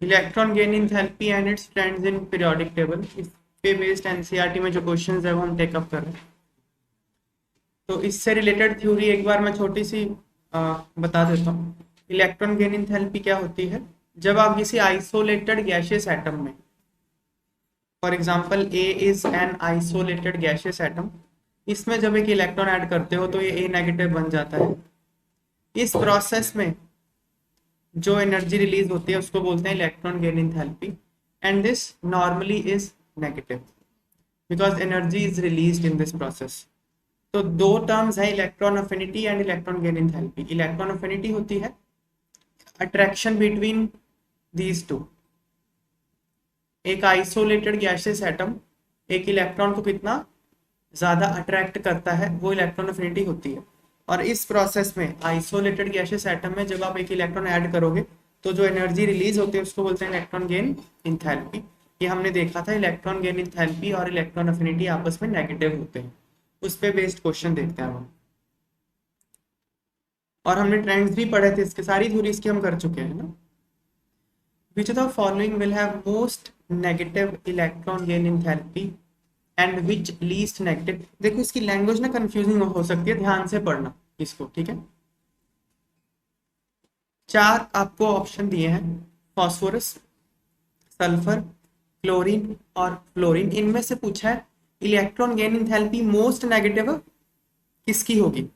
Electron gain enthalpy and it's trends in periodic table, इस पे based NCERT में जो क्वेश्चंस है वो हम टेकअप कर रहे हैं। तो इससे रिलेटेड थ्योरी एक बार मैं छोटी सी बता देता हूँ। इलेक्ट्रॉन गेन इंथैल्पी क्या होती है? जब आप किसी आइसोलेटेड गैसियस एटम में, for example A is an isolated gaseous atom, इसमें जब एक इलेक्ट्रॉन ऐड करते हो तो ये ए नेगेटिव बन जाता है। इस प्रोसेस में जो एनर्जी रिलीज होती है उसको बोलते हैं electron gain enthalpy, and this normally is negative because energy is released in this process. तो दो टर्म्स है, electron affinity and electron gain enthalpy. Electron affinity होती है अट्रैक्शन बिटवीन दीज टू। एक आइसोलेटेड गैसियस एटम एक electron को कितना ज्यादा अट्रैक्ट करता है वो इलेक्ट्रॉन अफिनिटी होती है। और इस प्रोसेस में आइसोलेटेड गैसियस एटम में जब आप एक इलेक्ट्रॉन ऐड करोगे तो जो एनर्जी रिलीज होती है उसको बोलते हैं इलेक्ट्रॉन गेन इंथैल्पी। ये हमने देखा था, इलेक्ट्रॉन गेन इंथैल्पी और इलेक्ट्रॉन अफिनिटी आपस में नेगेटिव होते हैं। उस पे बेस्ड क्वेश्चन देखते हैं हम। और हमने ट्रेंड्स भी पढ़े थे इसके, सारी थ्योरी इसकी हम कर चुके हैं ना। Which of the following will have most negative electron gain enthalpy and which least negative. देखो इसकी लैंग्वेज ना कंफ्यूजिंग हो सकती है, ध्यान से पढ़ना इसको, ठीक है। चार आपको ऑप्शन दिए हैं, फॉस्फोरस, सल्फर, क्लोरीन और फ्लोरीन। इनमें से पूछा है electron gain enthalpy most negative किसकी होगी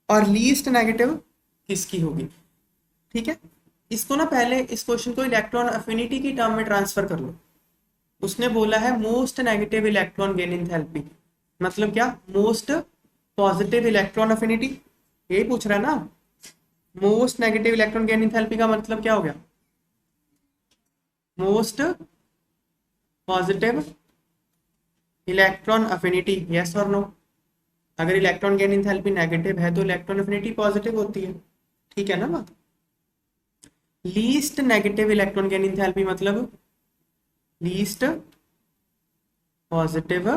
और लीस्ट नेगेटिव किसकी होगी, ठीक है। इसको ना पहले इस क्वेश्चन को इलेक्ट्रॉन अफिनिटी की टर्म में ट्रांसफर कर लो। उसने बोला है most negative electron gain enthalpy, मतलब क्या? मोस्ट पॉजिटिव इलेक्ट्रॉन अफिनिटी, यही पूछ रहा है ना। Most negative electron gain enthalpy का मतलब क्या हो गया? Most positive electron affinity, yes और नो। अगर इलेक्ट्रॉन गेन इंथैल्पी नेगेटिव है तो इलेक्ट्रॉन अफिनिटी पॉजिटिव होती है, ठीक है ना बात। Least negative electron gain enthalpy मतलब least positive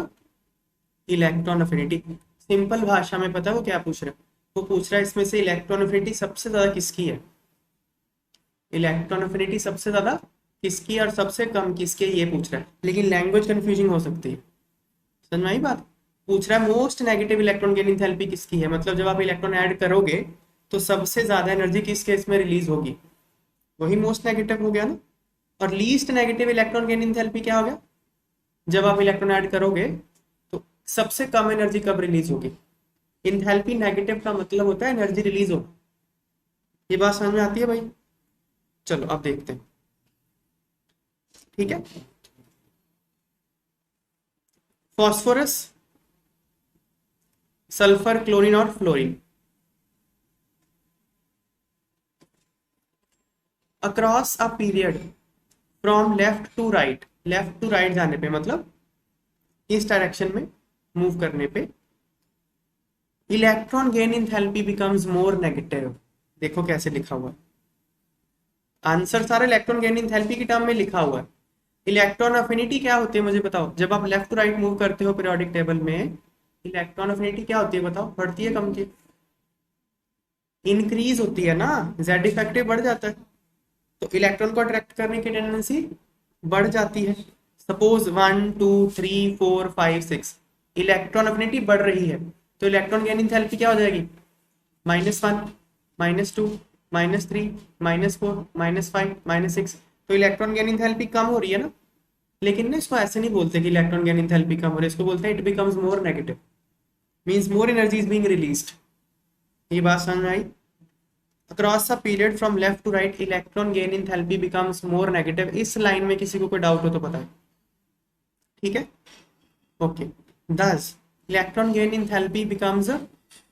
electron affinity. Simple भाषा में पता है वो क्या पूछ रहा है? वो पूछ रहा है इसमें से इलेक्ट्रॉन अफिनिटी सबसे ज्यादा किसकी है। इलेक्ट्रॉन अफिनिटी सबसे ज्यादा किसकी और सबसे कम किसकी है, ये पूछ रहा है। लेकिन लैंग्वेज कंफ्यूजिंग हो सकती है, समझ में आई बात। पूछ रहा है most negative electron gain enthalpy किसकी है, मतलब जब आप इलेक्ट्रॉन ऐड करोगे तो सबसे ज्यादा एनर्जी किस केस में रिलीज होगी, वही मोस्ट नेगेटिव हो गया ना। और least negative electron gain enthalpy क्या हो गया? जब आप इलेक्ट्रॉन ऐड करोगे तो सबसे कम एनर्जी कब रिलीज होगी। इंथैल्पी नेगेटिव का मतलब होता है एनर्जी रिलीज होना। ये बात समझ में आती है भाई? चलो अब देखते हैं, ठीक है। फॉस्फोरस, सल्फर, क्लोरीन और fluorine. Across a period from left to right जाने पे, मतलब इस डायरेक्शन में मूव करने पे electron gain enthalpy becomes more negative. देखो कैसे लिखा हुआ है, आंसर सारा इलेक्ट्रॉन गेन इंथैल्पी की टर्म में लिखा हुआ है। इलेक्ट्रॉन अफिनिटी क्या होती है मुझे बताओ? जब आप लेफ्ट टू राइट मूव करते हो पीरियोडिक टेबल में, इलेक्ट्रॉन अफिनिटी क्या होती है बताओ? बढ़ती है कम की? इंक्रीज होती है ना, जेड इफेक्टिव बढ़ जाता है, तो इलेक्ट्रॉन को अट्रैक्ट करने की टेंडेंसी बढ़ जाती है। सपोज 1 2 3 4 5 6 इलेक्ट्रॉन अफिनिटी बढ़ रही है, तो इलेक्ट्रॉन गेन इंथैल्पी क्या हो जाएगी? -1, -2, -3, -4, -5, -6। तो इलेक्ट्रॉन गेन इंथैल्पी कम हो रही है ना। लेकिन ना इसको ऐसे नहीं बोलते कि इलेक्ट्रॉन गेन इंथैल्पी कम हो रही है, इसको बोलते हैं it becomes more negative, means more energy is being released. ये बात समझ में आई? Across a period from left to right electron gain enthalpy becomes more negative. इस लाइन में किसी को कोई डाउट हो तो बताए, ठीक है। ओके, दस electron gain enthalpy becomes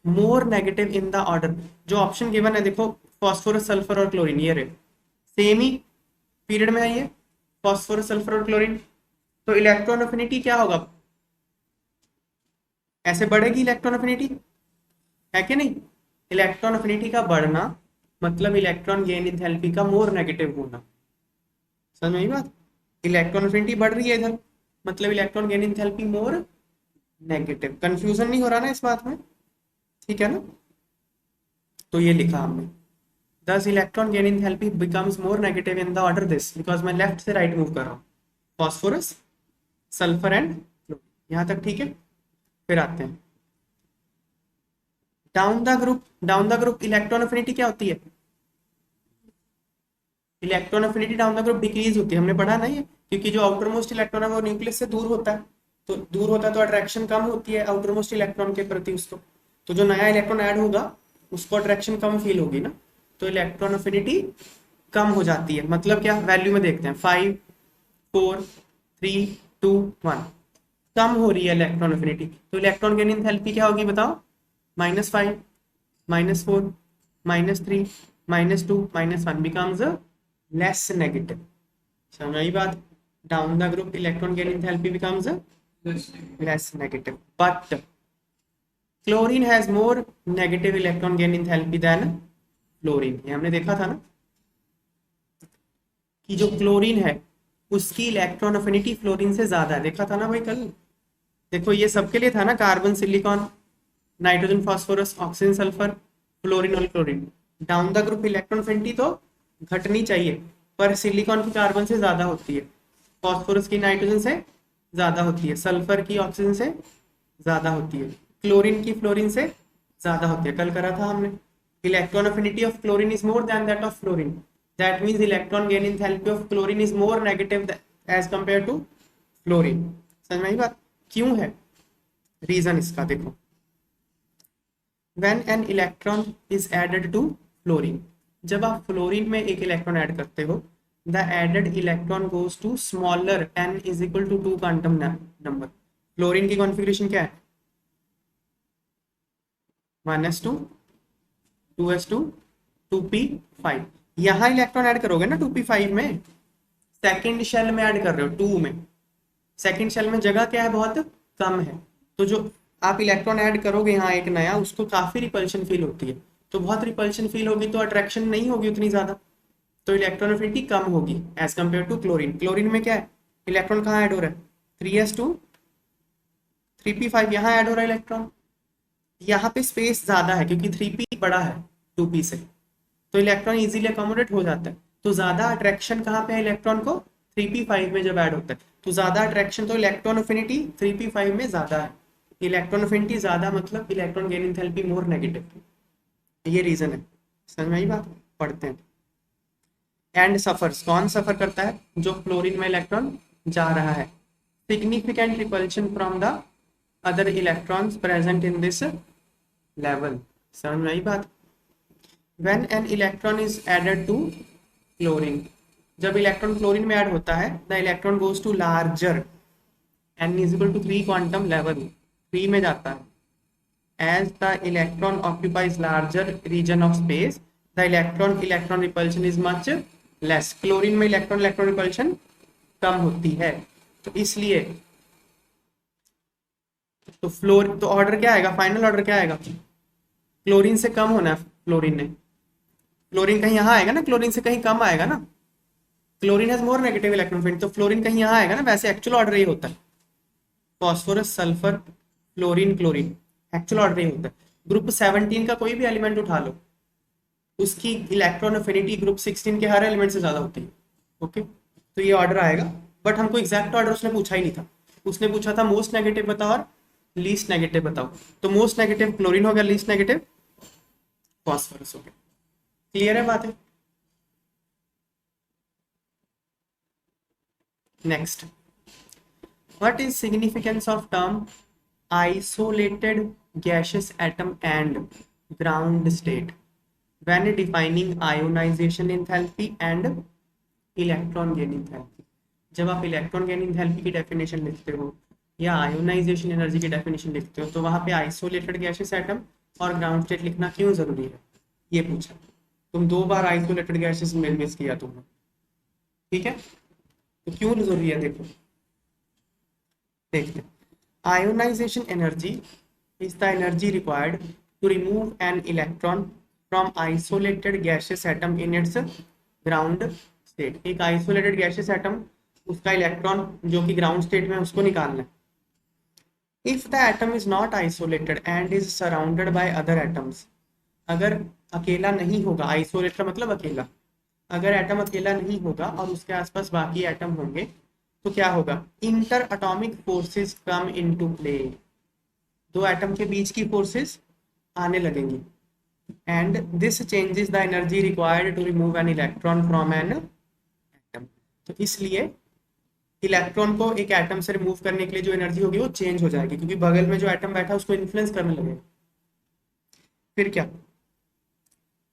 more negative in the order. जो ऑप्शन गिवन है देखो, फॉस्फोरस, सल्फर और क्लोरीन, ये रहे सेम ही पीरियड में है ये, फॉस्फोरस, सल्फर और क्लोरीन। तो इलेक्ट्रॉन अफिनिटी क्या होगा? ऐसे बढ़ेगी इलेक्ट्रॉन अफिनिटी, है कि नहीं? इलेक्ट्रॉन अफिनिटी का बढ़ना मतलब इलेक्ट्रॉन गेन इंथैल्पी का मोर नेगेटिव होना। समझ में आई बात? इलेक्ट्रॉन अफिनिटी बढ़ रही है इधर, मतलब electron gain enthalpy more negative. Confusion नहीं हो रहा ना इस बात में, ठीक है ना। तो ये लिखा हमने। दस electron gain enthalpy becomes more negative in the order this, because मैं लेफ्ट से राइट मूव कर रहा हूँ, फॉस्फोरस, सल्फर एंड क्लोरीन। यहाँ तक ठीक है। फिर आते हैं down the group. Down the group electron affinity क्या होती है? Electron affinity down the group decrease होती है, हमने पढ़ा ना ये, क्योंकि जो आउटर मोस्ट इलेक्ट्रॉन है वो न्यूक्लियस से दूर होता है, तो दूर होता है तो अट्रैक्शन कम होती है आउटर मोस्ट इलेक्ट्रॉन के प्रति उसको, तो जो नया इलेक्ट्रॉन ऐड होगा उसको अट्रैक्शन कम फील होगी ना, तो इलेक्ट्रॉन अफिनिटी कम हो जाती है। मतलब क्या, वैल्यू में देखते हैं, 5 4 3 2 1, कम हो रही है इलेक्ट्रॉन अफिनिटी, तो इलेक्ट्रॉन गेन एंथैल्पी क्या होगी बताओ? -5 -4 -3 -2 -1 becomes less negative। समझ आई बात? Down the group electron gain enthalpy becomes less negative, but chlorine has more negative electron gain enthalpy than fluorine। ये हमने देखा था ना कि जो क्लोरीन है उसकी इलेक्ट्रॉन अफिनिटी फ्लोरीन से ज्यादा है, देखा था ना भाई कल। देखो ये सबके लिए था ना, carbon silicon nitrogen phosphorus oxygen sulphur fluorine और chlorine. Down the group electron affinity तो घटनी चाहिए, पर सिलिकॉन की कार्बन से ज्यादा होती है, फॉस्फोरस की नाइट्रोजन से ज्यादा होती है, सल्फर की ऑक्सीजन से ज्यादा होती है, क्लोरीन की फ्लोरीन से ज्यादा होती है, कल करा था हमने। Electron affinity of chlorine is more than that of fluorine, that means electron gain enthalpy of chlorine is more negative as compare to fluorine. समझ में आई बात? क्यों है रीजन इसका? देखो, when an electron is added to fluorine, जब आप फ्लोरीन में एक इलेक्ट्रॉन ऐड करते हो, the added electron goes to smaller n is equal to 2 quantum number। Fluorine की कॉन्फ़िगरेशन क्या है? -2 2s2 2p5। यहाँ इलेक्ट्रॉन ऐड करोगे ना 2p5 में, सेकंड शेल में ऐड कर रहे हो 2 में, सेकंड शेल में जगह क्या है, बहुत कम है, तो जो आप इलेक्ट्रॉन ऐड करोगे यहाँ एक नया, उसको काफी रिपल्शन फील होती है, तो बहुत रिपल्शन फील होगी तो अट्रैक्शन नहीं होगी उतनी ज्यादा, तो इलेक्ट्रॉन अफिनिटी कम होगी as compare to chlorine. Chlorine में क्या है, इलेक्ट्रॉन कहाँ ऐड हो रहा है? 3s2 3p5, यहाँ ऐड हो रहा है इलेक्ट्रॉन, यहाँ पे स्पेस ज्यादा है क्योंकि 3p बड़ा है 2p से, तो इलेक्ट्रॉन इजीली अकोमोडेट हो जाता है, तो ज्यादा अट्रैक्शन कहाँ पे है इलेक्ट्रॉन को? 3p5 में जब ऐड होता है, तो ज्यादा अट्रैक्शन, तो इलेक्ट्रॉन अफिनिटी 3p5 में ज्यादा है, इलेक्ट्रॉन अफिनिटी ज्यादा मतलब electron gain enthalpy more negative, ये रीजन है। समझ में आई बात? पढ़ते हैं। एंड सफर्स, कौन सफर करता है? जो फ्लोरीन में इलेक्ट्रॉन जा रहा है। Significant repulsion from the other electrons present in this level. समझ में आई बात? When an electron is added to chlorine, जब इलेक्ट्रॉन क्लोरीन में ऐड होता है, the electron goes to larger n is equal to 3 quantum level, 3 में जाता है। As the electron occupies larger region of space, the electron repulsion is much less। Chlorine में electron repulsion कम होती है, तो इसलिए तो फ्लोर, तो ऑर्डर क्या आएगा, फाइनल ऑर्डर क्या आएगा? क्लोरीन से कम होना है फ्लोरीन ने, क्लोरीन कहीं यहाँ आएगा ना, क्लोरीन से कहीं कम आएगा ना, chlorine has more negative electron affinity, तो फ्लोरीन कहीं यहाँ आएगा ना, वैसे एक्चुअल ऑर्डर ये होता है, phosphorus sulphur fluorine chlorine, actual order ही होता है। ग्रुप 17 का कोई भी एलिमेंट उठा लो, उसकी इलेक्ट्रॉन अफिनिटी ग्रुप 16 के हर एलिमेंट से ज्यादा होती है। ओके, तो ये ऑर्डर आएगा, बट हमको एग्जैक्ट ऑर्डर उसने पूछा ही नहीं था, उसने पूछा था मोस्ट नेगेटिव बताओ और लीस्ट नेगेटिव बताओ, तो मोस्ट नेगेटिव क्लोरीन हो गया, लीस्ट नेगेटिव फॉस्फोरस हो गया। क्लियर है बात है? Next, what is significance of term isolated gaseous atom and ground state when defining ionization enthalpy and electron gain enthalpy। जब आप इलेक्ट्रॉन गेन एंथैल्पी की डेफिनेशन लिखते हो या आयोनाइजेशन एनर्जी की डेफिनेशन लिखते हो, तो वहां पे आइसोलेटेड गैसेस एटम और ग्राउंड स्टेट लिखना क्यों जरूरी है, ये पूछा। तुम 2 बार आइसोलेटेड गैसेस में मिस किया तुमने, ठीक है, तो क्यों जरूरी है देखो, देखते हैं। Ionization energy is the energy required to remove an electron from isolated gaseous atom in its ground state। एक isolated gaseous atom, उसका इलेक्ट्रॉन जो कि ग्राउंड स्टेट में, उसको निकालना है। If the atom is not isolated and is surrounded by other atoms, अगर अकेला नहीं होगा, आइसोलेट का मतलब अकेला, अगर एटम अकेला नहीं होगा और उसके आसपास बाकी एटम होंगे तो क्या होगा, interatomic forces come into play, दो एटम के बीच की फोर्सेस आने लगेंगी, and this changes the energy required to remove an electron from an atom. तो इसलिए इलेक्ट्रॉन को एक एटम से रिमूव करने के लिए जो एनर्जी होगी वो चेंज हो जाएगी, क्योंकि बगल में जो एटम बैठा है उसको इन्फ्लुएंस करने लगेगा। फिर क्या,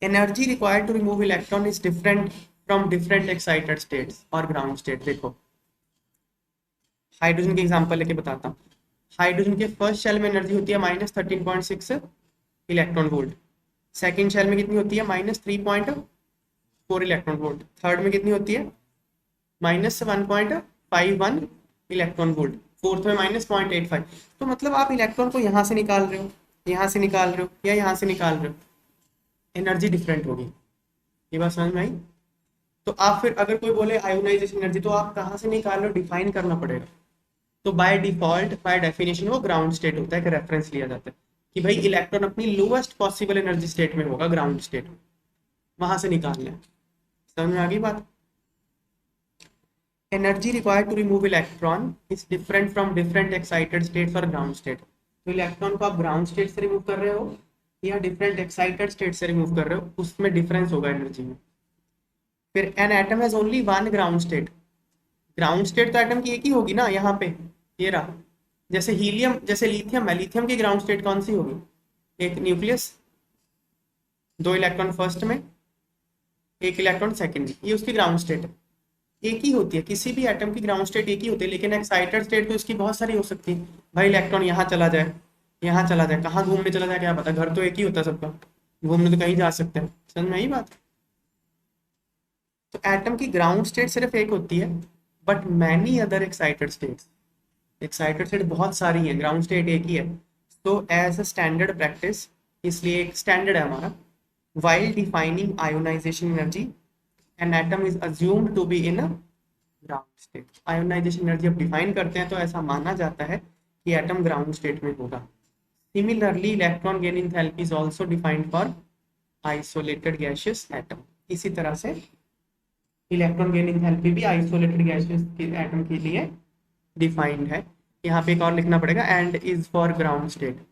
energy required to remove electron is different from different excited states और ग्राउंड स्टेट। देखो हाइड्रोजन के एग्जांपल लेके बताता हूँ। हाइड्रोजन के फर्स्ट शेल में एनर्जी होती है -13.6 इलेक्ट्रॉन वोल्ट, सेकंड शेल में कितनी होती है -3.4 इलेक्ट्रॉन वोल्ट, थर्ड में कितनी होती है -1.51 इलेक्ट्रॉन वोल्ट, फोर्थ में -0.85। तो मतलब आप इलेक्ट्रॉन को यहाँ से निकाल रहे हो, यहाँ से निकाल रहे हो या यहाँ से निकाल रहे हो, एनर्जी डिफरेंट होगी। ये बात समझ में आई? तो आप फिर अगर कोई बोले आयोनाइजेशन एनर्जी, तो आप कहाँ से निकाल रहे हो, डिफाइन करना पड़ेगा। तो बाय डिफॉल्ट बाय डेफिनेशन वो ग्राउंड स्टेट होता है, कि रेफरेंस लिया जाता है कि भाई इलेक्ट्रॉन अपनी लोएस्ट पॉसिबल एनर्जी स्टेट में होगा, ग्राउंड स्टेट, वहां से निकालना है। समझ में आ गई बात? Energy required to remove electron is different from different excited states और ग्राउंड स्टेट। तो इलेक्ट्रॉन को आप ग्राउंड स्टेट से रिमूव कर रहे हो या डिफरेंट एक्साइटेड स्टेट से रिमूव कर रहे हो, उसमें डिफरेंस होगा एनर्जी में। फिर an atom has only one ground state, ground state तो एटम की एक ही होगी ना, यहाँ पे ये रहा, जैसे हीलियम, जैसे लिथियम है, लिथियम की ग्राउंड स्टेट कौन सी होगी, एक न्यूक्लियस, दो इलेक्ट्रॉन फर्स्ट में, एक इलेक्ट्रॉन सेकंड में, ये उसकी ग्राउंड स्टेट है, एक ही होती है, किसी भी एटम की ग्राउंड स्टेट एक ही होती है। लेकिन एक्साइटेड स्टेट तो इसकी बहुत सारी हो सकती है, भाई इलेक्ट्रॉन यहाँ चला जाए, यहाँ चला जाए, कहाँ घूमने चला जाए क्या पता, घर तो एक ही होता है सबका, घूमने तो कहीं जा सकते हैं। समझ में आई बात? तो एटम की ग्राउंड स्टेट सिर्फ एक होती है, but many other excited states, excited state बहुत सारी हैं, ग्राउंड स्टेट एक ही है। तो एज अ स्टैंडर्ड प्रैक्टिस, इसलिए एक स्टैंडर्ड है हमारा, while defining ionization energy an atom is assumed to be in a ground state। ionization energy अब डिफाइन करते हैं तो ऐसा माना जाता है कि एटम ग्राउंड स्टेट में होगा। Similarly electron gain enthalpy is also defined for isolated gaseous atom. इसी तरह से इलेक्ट्रॉन गेन एंथैल्पी भी आइसोलेटेड गैसियस एटम के लिए डिफाइंड है। यहाँ पे एक और लिखना पड़ेगा, and is for ground state,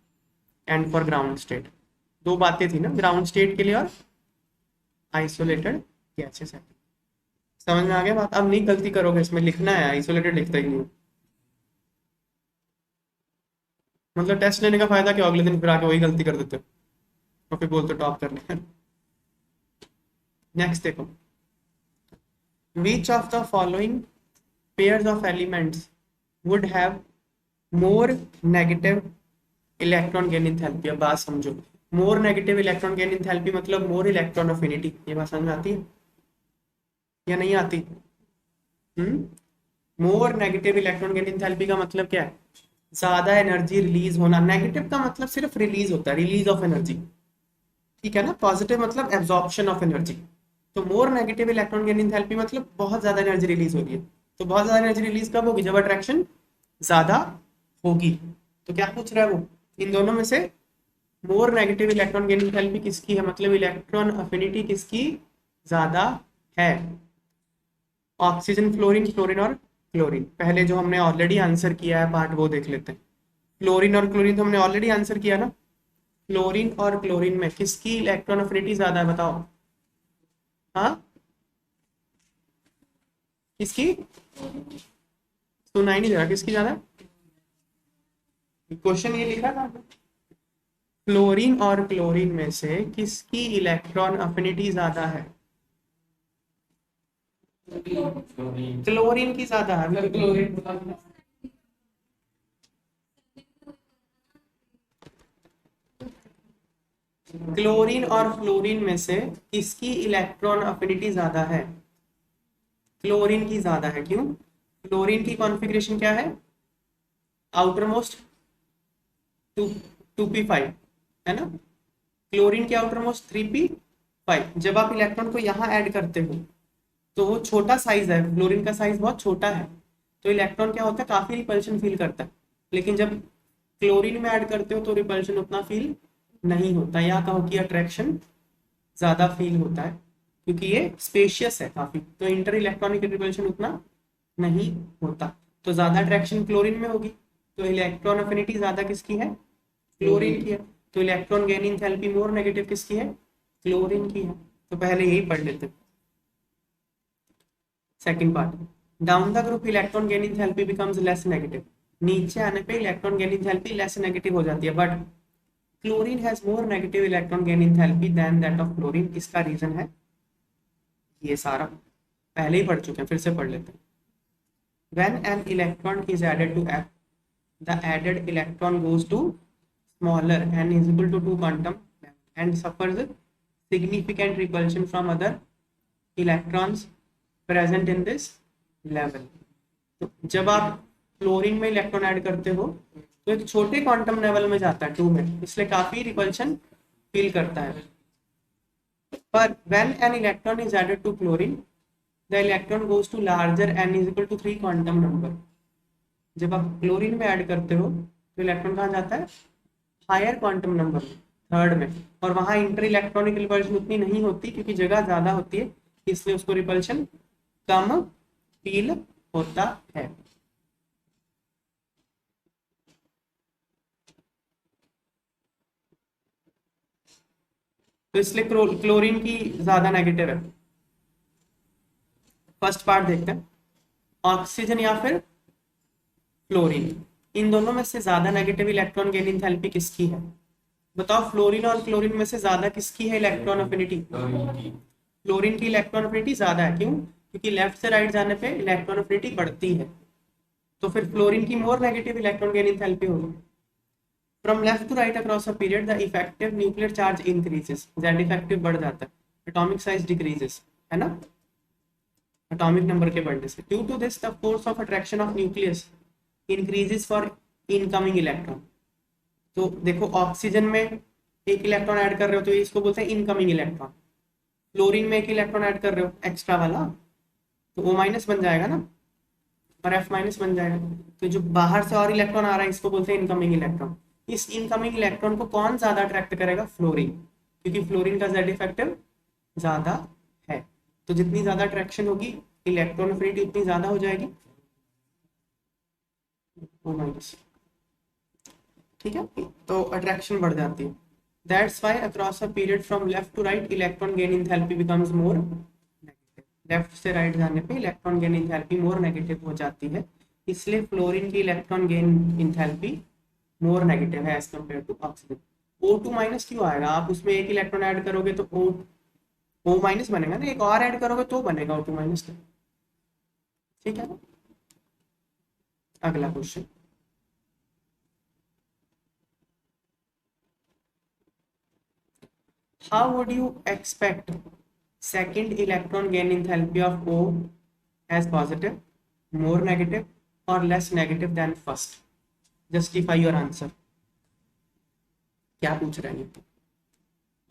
and for ground state, दो बातें थी ना, ग्राउंड स्टेट के लिए और आइसोलेटेड गैसेस है। समझ में आ गया बात? अब नहीं गलती करोगे, इसमें लिखना है, आइसोलेटेड लिखता ही नहीं। मतलब टेस्ट लेने का फायदा क्या, अगले दिन फिर आके वही गलती कर देते हो और फिर बोलते टॉप कर ले। नेक्स्ट देखो, which of the following pairs of elements would have more negative electron gain enthalpy. अब बात समझो, मोर नेगेटिव इलेक्ट्रॉन गेन एंथैल्पी मतलब मोर इलेक्ट्रॉन अफिनिटी। ये बात समझ में आती है या नहीं आती? मोर नेगेटिव इलेक्ट्रॉन गेन एंथैल्पी का मतलब क्या है, ज्यादा एनर्जी रिलीज होना। नेगेटिव का मतलब सिर्फ रिलीज होता है, रिलीज ऑफ एनर्जी, ठीक है ना। पॉजिटिव मतलब एब्जॉर्प्शन ऑफ एनर्जी। तो मोर नेगेटिव इलेक्ट्रॉन गेन एंथैल्पी मतलब बहुत ज्यादा एनर्जी रिलीज हो रही है। तो बहुत ज्यादा एनर्जी रिलीज कब होगी, जब अट्रैक्शन ज्यादा होगी। तो क्या पूछ रहा है वो, इन दोनों में से मोर नेगेटिव इलेक्ट्रॉन गेन एंथैल्पी किसकी है, मतलब इलेक्ट्रॉन अफिनिटी किसकी ज्यादा है। ऑक्सीजन, फ्लोरीन, फ्लोरीन और क्लोरीन। पहले जो हमने ऑलरेडी आंसर किया है पार्ट वो देख लेते हैं। फ्लोरीन और क्लोरीन तो हमने ऑलरेडी आंसर किया ना। फ्लोरीन और क्लोरीन में किसकी इलेक्ट्रॉन अफिनिटी ज्यादा है, बताओ। हाँ, किसकी? सुनाई नहीं दे रहा, किसकी ज्यादा? क्वेश्चन ये लिखा था, फ्लोरीन और क्लोरीन में से किसकी इलेक्ट्रॉन अफिनिटी ज्यादा है? क्लोरीन की ज्यादा है। क्लोरीन और फ्लोरीन में से किसकी इलेक्ट्रॉन अफिनिटी ज्यादा है? क्लोरीन की ज्यादा है। क्यों? क्लोरीन की कॉन्फ़िगरेशन क्या है, आउटर मोस्ट 2p5 है ना, क्लोरीन की आउटर मोस्ट 3p5। जब आप इलेक्ट्रॉन को यहाँ ऐड करते हो तो वो छोटा साइज है, फ्लोरीन का साइज बहुत छोटा है, तो इलेक्ट्रॉन क्या होता है, काफी रिपल्शन फील करता है। लेकिन जब क्लोरीन में ऐड करते हो तो रिपल्शन उतना फील नहीं होता, या कहो कि अट्रैक्शन ज्यादा फील होता है क्योंकि ये स्पेशियस है काफी, तो इंटर इलेक्ट्रॉनिक रिपल्शन उतना नहीं होता। तो ज्यादा अट्रैक्शन क्लोरीन में होगी, तो इलेक्ट्रॉन अफिनिटी ज्यादा किसकी है, क्लोरीन की है। तो electron gain enthalpy more negative किसकी है, क्लोरीन की है। तो पहले यही पढ़ लेते। Second part, down the group electron gain enthalpy becomes less negative. नीचे आने पे electron gain enthalpy less negative हो जाती है, but chlorine has more negative electron gain enthalpy than that of chlorine. इसका रीजन है ये सारा पहले ही पढ़ चुके हैं, फिर से पढ़ लेते हैं। When an electron is added to F, the added electron goes to smaller n is equal to 2 quantum and suffers significant repulsion from other electrons present in this level. तो जब आप क्लोरीन में इलेक्ट्रॉन ऐड करते हो तो एक छोटे quantum level में जाता है 2 में, इसलिए काफी रिपल्शन फील करता है। पर when an electron is added to chlorine, the electron goes to larger n is equal to 3 quantum number. जब आप क्लोरीन में ऐड करते हो तो इलेक्ट्रॉन कहाँ जाता है, हायर क्वांटम नंबर थर्ड में, और वहां इंटर इलेक्ट्रॉनिक रिपल्शन उतनी नहीं होती क्योंकि जगह ज्यादा होती है, इसलिए उसको रिपल्शन कम फील होता है। तो इसलिए क्लोरीन की ज्यादा नेगेटिव है। फर्स्ट पार्ट देखते हैं, ऑक्सीजन या फिर फ्लोरीन, इन दोनों में से ज्यादा नेगेटिव इलेक्ट्रॉन गेन एंथैल्पी किसकी है? बताओ, फ्लोरीन और क्लोरीन में से ज्यादा किसकी है इलेक्ट्रॉन अफिनिटी? फ्लोरीन की इलेक्ट्रॉन अफिनिटी ज्यादा है। क्यों? क्योंकि लेफ्ट से राइट जाने पे इलेक्ट्रॉन अफिनिटी बढ़ती है, तो फिर फ्लोरीन की more negative electron gain enthalpy होगी। From left to right across a period the effective nuclear charge increases, Z effective बढ़ जाता है, एटॉमिक साइज डिक्रीजेस, है ना, एटॉमिक नंबर के बढ़ने से। Due to this the force of attraction of nucleus increases for incoming electron. तो देखो, ऑक्सीजन में एक इलेक्ट्रॉन ऐड कर रहे हो तो इसको बोलते हैं इनकमिंग इलेक्ट्रॉन। फ्लोरीन में एक इलेक्ट्रॉन ऐड कर रहे हो एक्स्ट्रा वाला, तो O माइनस बन जाएगा ना, और F माइनस बन जाएगा। तो जो बाहर से और इलेक्ट्रॉन आ रहा है इसको बोलते हैं इनकमिंग इलेक्ट्रॉन। इस इनकमिंग इलेक्ट्रॉन को कौन ज्यादा अट्रैक्ट करेगा? फ्लोरीन, क्योंकि फ्लोरीन का जेड इफेक्टिव ज्यादा है। तो जितनी ज्यादा अट्रैक्शन होगी इलेक्ट्रॉन अफिनिटी उतनी ज्यादा हो जाएगी, O माइनस, ठीक है, तो अट्रैक्शन बढ़ जाती है। That's why across a period from left to right electron gain enthalpy becomes more negative. Left से राइट जाने पे electron gain enthalpy more negative हो जाती है, इसलिए फ्लोरीन की electron gain enthalpy more negative है as compare to oxygen. O2 minus क्यों आएगा? आप उसमें एक इलेक्ट्रॉन ऐड करोगे तो O माइनस बनेगा ना, एक और ऐड करोगे तो बनेगा O2 माइनस, ठीक है ना। अगला question, how would you expect second electron gain enthalpy of O as positive, more negative or less negative than first? Justify your answer. क्या पूछ रहे हैं?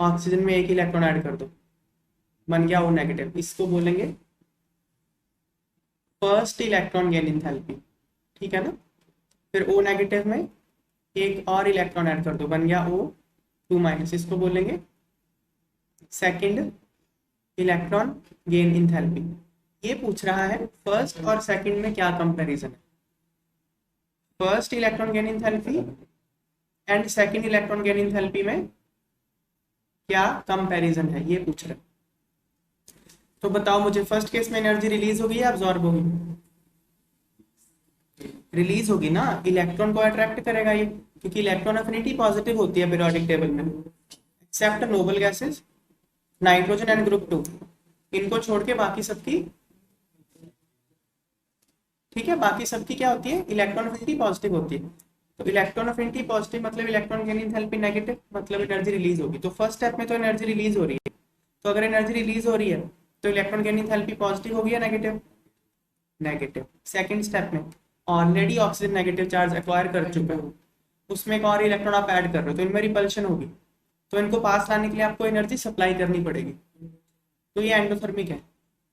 ऑक्सीजन में एक इलेक्ट्रॉन ऐड कर दो, बन गया O नेगेटिव, इसको बोलेंगे फर्स्ट इलेक्ट्रॉन गेन एंथैल्पी, ठीक है ना। फिर O नेगेटिव में एक और इलेक्ट्रॉन ऐड कर दो, बन गया O2 माइनस, इसको बोलेंगे सेकंड इलेक्ट्रॉन गेन एंथैल्पी। ये पूछ रहा है फर्स्ट और सेकंड में क्या कंपैरिजन है, first electron gain enthalpy and second electron gain enthalpy में क्या कंपैरिजन है, ये पूछ रहे हैं। तो बताओ मुझे, फर्स्ट केस में एनर्जी रिलीज होगी या अब्सॉर्ब होगी? रिलीज होगी ना, इलेक्ट्रॉन को अट्रैक्ट करेगा ये, क्योंकि इलेक्ट्रॉन अफिनिटी पॉजिटिव होती है पीरियोडिक टेबल में, except noble gases, nitrogen and group 2, इनको छोड़ के बाकी सबकी, ठीक है, बाकी सबकी क्या होती है, इलेक्ट्रॉन अफिनिटी पॉजिटिव होती है। तो इलेक्ट्रॉन अफिनिटी पॉजिटिव मतलब इलेक्ट्रॉन गेन एंथैल्पी नेगेटिव, मतलब एनर्जी रिलीज होगी। तो फर्स्ट स्टेप में तो एनर्जी रिलीज हो रही है, तो अगर एनर्जी रिलीज हो रही है तो इलेक्ट्रॉन गेन एंथैल्पी पॉजिटिव होगी या नेगेटिव? नेगेटिव। सेकंड स्टेप में already oxygen negative charge acquire कर चुका है, उसमें एक और इलेक्ट्रॉन आप ऐड कर रहे हो, तो इनमें रिपल्शन होगी, तो इनको पास लाने के लिए आपको एनर्जी सप्लाई करनी पड़ेगी, तो ये एंडोथर्मिक है।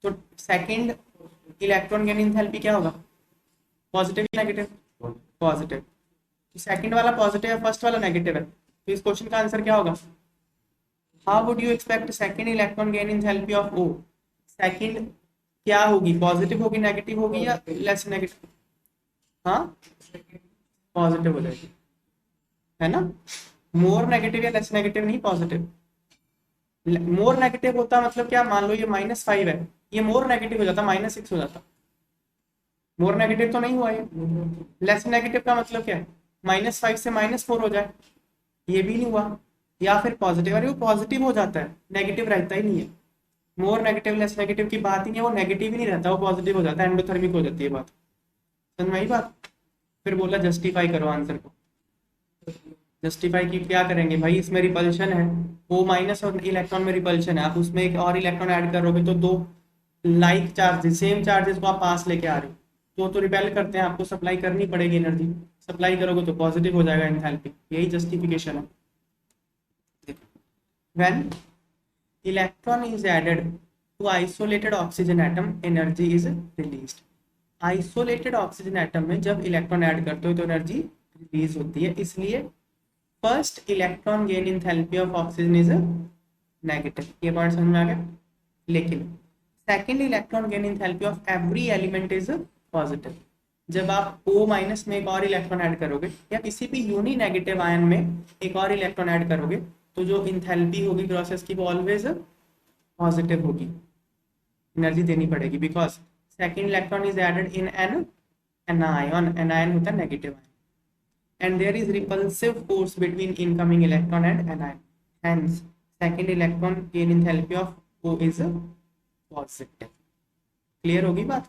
तो सेकंड इलेक्ट्रॉन गेन एंथैल्पी क्या होगा, पॉजिटिव या नेगेटिव? पॉजिटिव। तो सेकंड वाला पॉजिटिव है, फर्स्ट वाला नेगेटिव है, तो इस क्वेश्चन का आंसर क्या होगा? How would you expect second electron gain enthalpy of O? Second क्या होगी, पॉजिटिव होगी, नेगेटिव होगी या लेस नेगेटिव? हाँ, पॉजिटिव हो जाएगी, है ना? मोर नेगेटिव या लेस नेगेटिव नहीं, पॉजिटिव। मोर नेगेटिव होता मतलब क्या, मान लो ये -5 है, ये मोर नेगेटिव हो जाता, -6 हो जाता। मोर नेगेटिव तो नहीं हुआ ये। लेस नेगेटिव का मतलब क्या है, -5 से -4 हो जाए, ये भी नहीं हुआ। या फिर पॉजिटिव, अरे वो पॉजिटिव हो जाता है, नेगेटिव रहता ही नहीं है। मोर नेगेटिव लेस नेगेटिव की बात ही नहीं है, वो नेगेटिव ही नहीं रहता, वो पॉजिटिव हो जाता है, एंडोथर्मिक हो जाती है बात। समझ में आई बात? फिर बोला जस्टिफाई करो आंसर को। जस्टिफाई की क्या करेंगे भाई, इसमें रिपल्शन है, ओ माइनस और इलेक्ट्रॉन में रिपल्शन है, आप उसमें एक और इलेक्ट्रॉन ऐड करोगे तो दो लाइक चार्जेस, सेम चार्जेस को आप पास लेके आ रहे हो, तो रिपेल करते हैं, आपको सप्लाई करनी पड़ेगी एनर्जी, सप्लाई करोगे तो पॉजिटिव हो जाएगा एंथैल्पी, यही जस्टिफिकेशन है। When electron is added to isolated oxygen atom, energy is released. Isolated oxygen atom में जब इलेक्ट्रॉन ऐड करते हो तो एनर्जी रिलीज होती है, इसलिए first electron gain enthalpy of oxygen is negative. ये पॉइंट समझ में आ गया? लेकिन second electron gain enthalpy of every element is positive. जब आप O माइनस में एक और इलेक्ट्रॉन ऐड करोगे या किसी भी यूनी नेगेटिव आयन में एक और इलेक्ट्रॉन ऐड करोगे तो जो इंथैल्पी होगी प्रोसेस की वो ऑलवेज पॉजिटिव होगी, एनर्जी देनी पड़ेगी, because second electron is added in an anion, anion होता है negative ion, and there is repulsive force between incoming electron and anion, hence second electron gain enthalpy of O is positive। Clear होगी बात?